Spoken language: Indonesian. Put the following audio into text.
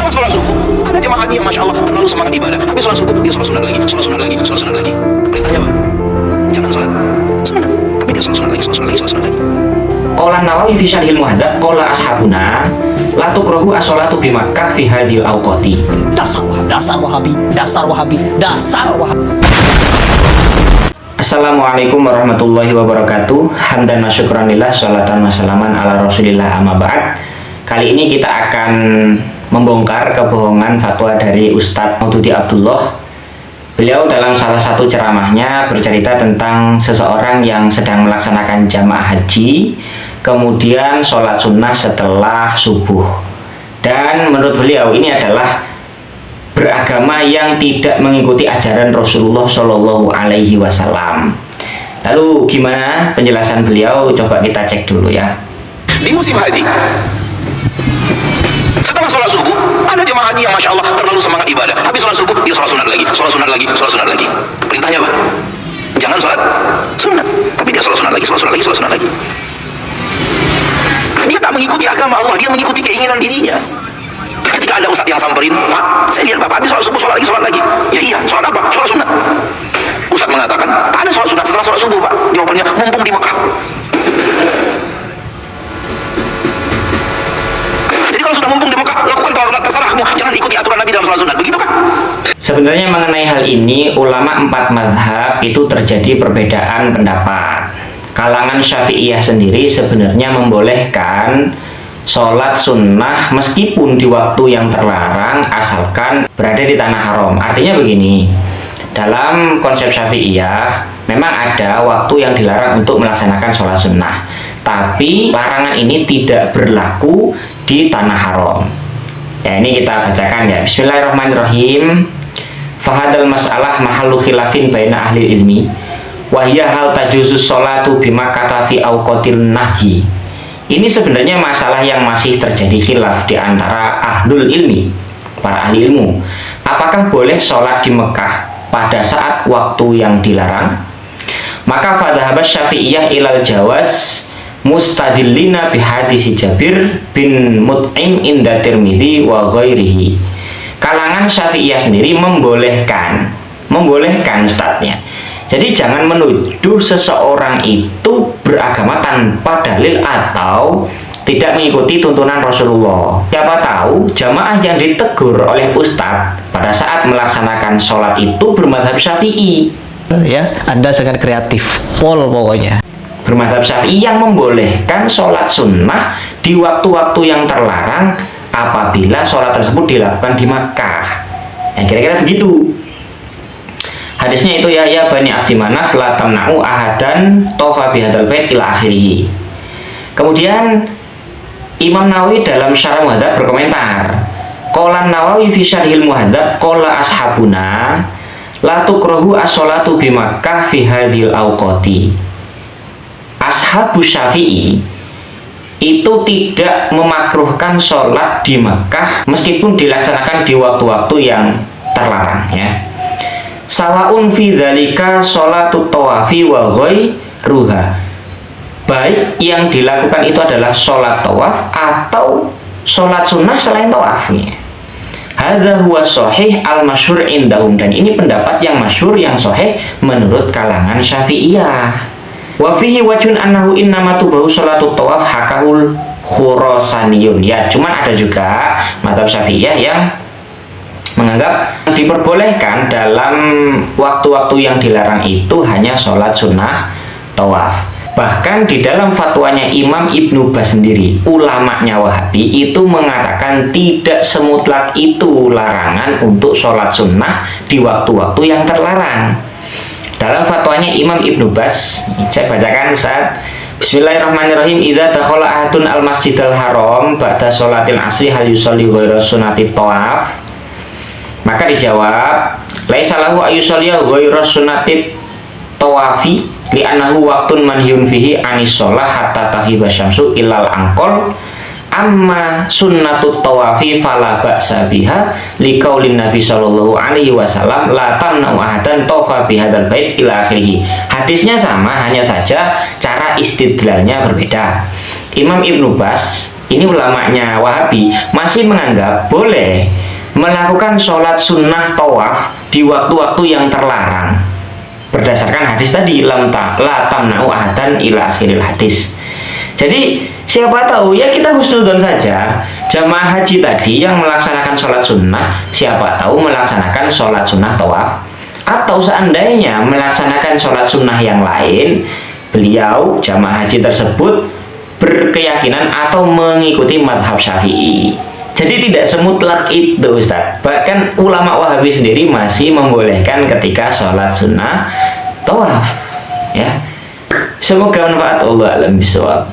Orang sholat subuh, ada jemaah haji yang masya Allah terlalu semangat ibadah. Habis sholat subuh dia sholat sunat lagi, sholat sunat lagi, sholat sunat lagi. Perintahnya apa? Jangan sholat sunat, tapi dia sholat sunat lagi, sholat sunat lagi, sholat sunat lagi. Qala Nawawi fi Syarhil Muhadzab qala ashabuna la tukrahu as-sholatu bi Makkah fi hadhil awqati. Dasar Wahabi, dasar Wahabi, dasar Wahabi. Assalamualaikum warahmatullahi wabarakatuh. Hamdan wa syukran lillah, sholatan wa salaman ala Rasulillah, amma ba'd. Kali ini kita akan membongkar kebohongan fatwa dari Ustadz Maududi Abdullah. Beliau dalam salah satu ceramahnya bercerita tentang seseorang yang sedang melaksanakan jamaah haji, kemudian sholat sunnah setelah subuh. Dan menurut beliau ini adalah beragama yang tidak mengikuti ajaran Rasulullah Shallallahu Alaihi Wasallam. Lalu gimana penjelasan beliau? Coba kita cek dulu ya. Di musim haji, setelah sholat subuh, ada jemaah haji yang masya Allah terlalu semangat ibadah. Habis sholat subuh dia sholat sunat lagi, sholat sunat lagi, sholat sunat lagi. Perintahnya apa? Jangan sholat sunat, tapi dia sholat sunat lagi, sholat sunat lagi, sholat sunat lagi. Dia tak mengikuti agama Allah, dia mengikuti keinginan dirinya. Ketika ada ustadz yang samperin, Pak, saya lihat Bapak habis sholat subuh sholat lagi. Ya iya, sholat apa? Sholat sunat. Ustadz mengatakan, tak ada sholat sunat setelah sholat subuh, Pak. Jawabannya, mumpung di Mekah. Jadi kalau sudah mumpung di Mekah, lakukan sholat terserahmu, jangan ikuti aturan Nabi dalam sholat sunat. Begitu kan? Sebenarnya mengenai hal ini, ulama 4 mazhab itu terjadi perbedaan pendapat. Kalangan Syafi'iyah sendiri sebenarnya membolehkan sholat sunnah meskipun di waktu yang terlarang asalkan berada di tanah haram. Artinya begini, dalam konsep Syafi'iyah memang ada waktu yang dilarang untuk melaksanakan sholat sunnah, tapi larangan ini tidak berlaku di tanah haram. Ya, ini kita bacakan ya. Bismillahirrahmanirrahim. Fahadal mas'alah mahallu khilafin baina ahli ilmi wa hiya hal tajuzus sholatu bima kata fi awqatil nahyi. Ini sebenarnya masalah yang masih terjadi khilaf di antara ahlul ilmi, para ahli ilmu. Apakah boleh sholat di Mekah pada saat waktu yang dilarang? Maka fadhahabas Syafi'iyah ilal jawaz mustadillina bihadisi Jabir bin Mut'im inda Tirmidzi wa ghairihi. Kalangan Syafi'iyah sendiri membolehkan ustadznya. Jadi jangan menuduh seseorang itu beragama tanpa dalil atau tidak mengikuti tuntunan Rasulullah. Siapa tahu jamaah yang ditegur oleh ustadz pada saat melaksanakan sholat itu bermadhab Syafi'i. Ya, Anda sangat kreatif, pol pokoknya. Bermadhab Syafi'i yang membolehkan sholat sunnah di waktu-waktu yang terlarang apabila sholat tersebut dilakukan di Makkah. Ya, kira-kira begitu. Hadisnya itu ya Bani Abdi Manaf la tamna'u ahadan tofa bihadal bait ila akhirih. Kemudian Imam Nawawi dalam Syarah Muhadzab berkomentar, qala Nawawi fi Syarhil Muhadzab qala ashabuna la tukrahu as-sholatu bi Makkah fi hadhil awqati. Ashabu Syafi'i itu tidak memakruhkan sholat di Makkah meskipun dilaksanakan di waktu-waktu yang terlarang ya. Sawaun fi dzalika sholatu tawafi wa ghairuha. Baik yang dilakukan itu adalah sholat tawaf atau sholat sunnah selain tawafnya. Hadza huwa shahih al-masyhur indahum, dan ini pendapat yang masyhur yang sahih menurut kalangan Syafi'iyah. Wa fihi wajhun annahu innama tubahu sholatu tawaf hakahul Khurasaniyun. Ya, cuman ada juga mazhab Syafi'iyah yang menganggap diperbolehkan dalam waktu-waktu yang dilarang itu hanya sholat sunnah tawaf. Bahkan di dalam fatwanya Imam Ibnu Baz sendiri, ulamanya Wahabi, itu mengatakan tidak semutlak itu larangan untuk sholat sunnah di waktu-waktu yang terlarang. Dalam fatwanya Imam Ibnu Baz, saya bacakan Ustaz. Bismillahirrahmanirrahim. Idza dakhala ahadun al-masjidal haram ba'da sholatil asri hal yusolli ghaira sunnati tawaf. Maka dijawab, laisa lahu ayyusalliya ghairu sunnatit tawafi li'annahu waqtun manhiyun fihi anis shalah hatta tahiba syamsu ilal angqol amma sunnatut tawafi fala ba'sa biha liqaulin nabi sallallahu alaihi wasallam la tamna'u ahadan tawafa bihadzal bait ila akhirih. Hadisnya sama, hanya saja cara istidlalnya berbeda. Imam Ibnu Bas, ini ulamanya Wahabi, masih menganggap boleh melakukan sholat sunnah tawaf di waktu-waktu yang terlarang berdasarkan hadis tadi, la tamna'u ahadan ila akhiril hadis. Jadi siapa tahu ya, kita husnudzon saja, jamaah haji tadi yang melaksanakan sholat sunnah, siapa tahu melaksanakan sholat sunnah tawaf, atau seandainya melaksanakan sholat sunnah yang lain, beliau jamaah haji tersebut berkeyakinan atau mengikuti madhab Syafi'i. Jadi tidak semutlak itu, Ustaz. Bahkan ulama Wahabi sendiri masih membolehkan ketika sholat sunnah tawaf. Ya, semoga manfaat. Allah alam bisawab.